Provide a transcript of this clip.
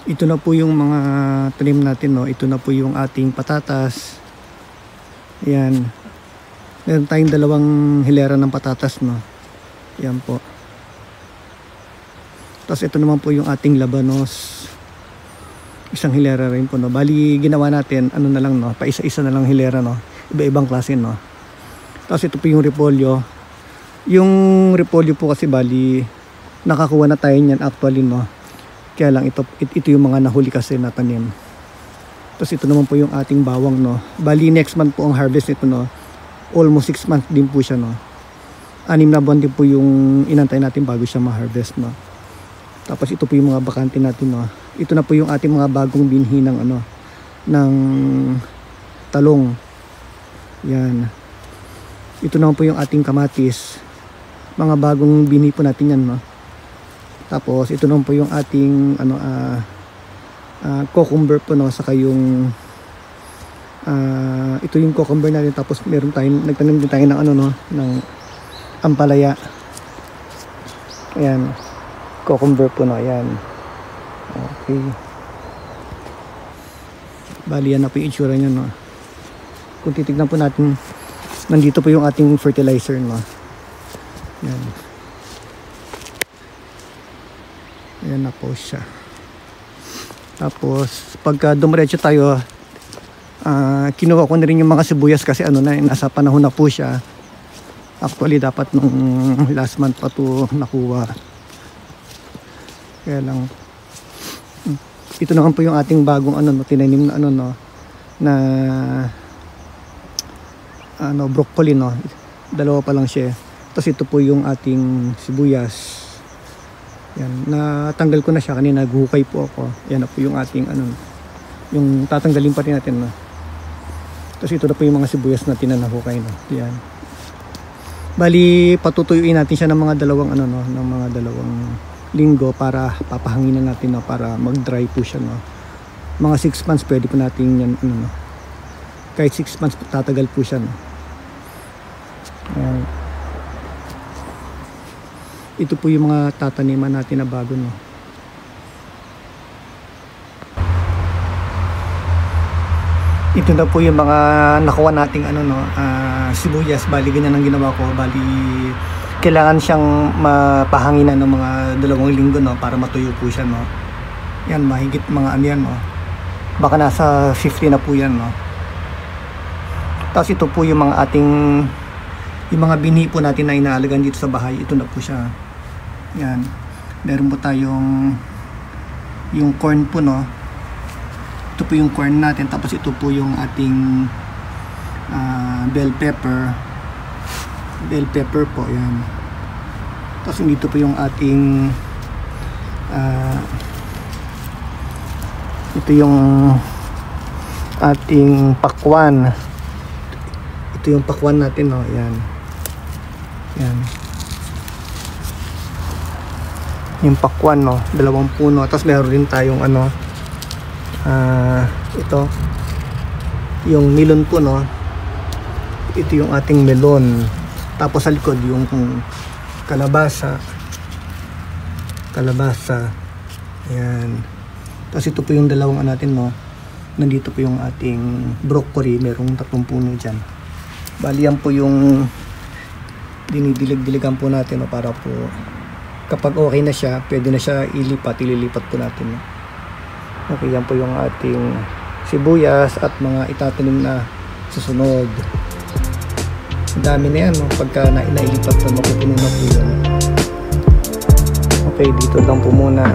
Ito na po yung mga tanim natin, no. Ito na po yung ating patatas. Ayan. Meron tayong dalawang hilera ng patatas, no. Ayan po. Tapos ito naman po yung ating labanos. Isang hilera rin po, no. Bali ginawa natin ano na lang, no, pa isa-isa na lang hilera, no. Iba-ibang klase, no. Tapos ito po yung repolyo. Yung repolyo po kasi bali nakakuha na tayo niyan actually, no. Kaya lang ito yung mga nahuli kasi na tanim. Tapos ito naman po yung ating bawang, no. Bali next month po ang harvest nito, no. Almost 6 months din po siya, no. 6 na buwan din po yung inantay natin bago siya ma-harvest, no. Tapos ito po yung mga bakante natin, no. Ito na po yung ating mga bagong binhi ng ano, ng talong. Yan. Ito naman po yung ating kamatis. Mga bagong binhi po natin yan, no. Tapos ito naman po yung ating ano, cucumber po, no, saka yung ito yung cucumber natin. Tapos meron tayong nagtanim din tayo ng ano, no, ng ampalaya. Ayan, cucumber po, no. Ayan. Okay. Bali yan na po yung itsura niya, no. Kung titignan po natin, nandito po yung ating fertilizer, no. Ayan. Ayan na po siya. Tapos pagka dumiretso tayo, kinuha ko na rin yung mga sibuyas kasi ano na, nasa panahon na po siya. Actually dapat nung last month pa to nakuha. Kaya lang ito naman po yung ating bagong ano, no, tinanim na ano, no, na ano, broccoli, no. Dalawa pa lang siya. Tapos ito po yung ating sibuyas. Yan, natanggal ko na siya kanina, naghukay po ako. Yan na po yung ating ano, yung tatanggalin pa rin natin, no. Tapos ito na po yung mga sibuyas natin na nahukay, no. Yan. Bali patutuyuin natin siya ng mga dalawang ano, no, ng mga dalawang linggo para papahanginan natin, no, para mag-dry po siya, no. Mga 6 months pwede po natin yan ano, no. Kahit 6 months tatagal po siya, no. Ito po yung mga tataniman natin na bago, no. Ito na po yung mga nakuha nating ano, no, sibuyas. Bali ganyan ang ginawa ko. Bali kailangan siyang mapahanginan ng mga 2 linggo, no, para matuyo po siya, no. Yan, mahigit mga ano yan, no. Baka nasa 50 na po yan, no. Tapos ito po yung mga ating yung mga binhi po natin na inaalagaan dito sa bahay. Ito na po siya. Yan. Meron po tayong yung corn po, no. Ito po yung corn natin. Tapos ito po yung ating bell pepper. Bell pepper po. Yan. Tapos dito po yung ating ito yung ating pakwan. Ito yung pakwan natin, no. Yan. Yan. Yung pakwan, no, 2 puno. Tapos meron din tayong ano, ito yung melon po, no. Ito yung ating melon. Tapos sa likod yung kalabasa. Ayan. Tapos ito po yung dalawang natin, no. Nandito po yung ating broccoli. Merong 3 puno dyan. Bali yan po yung dinidilig-diligan po natin, no, para po kapag okay na siya, pwede na siya ililipat po natin, no? Okay, yan po yung ating sibuyas at mga itatanim na susunod. Ang dami na yan, no? Pagka nailipat na, mapupuno na po yun. Okay, dito lang po muna.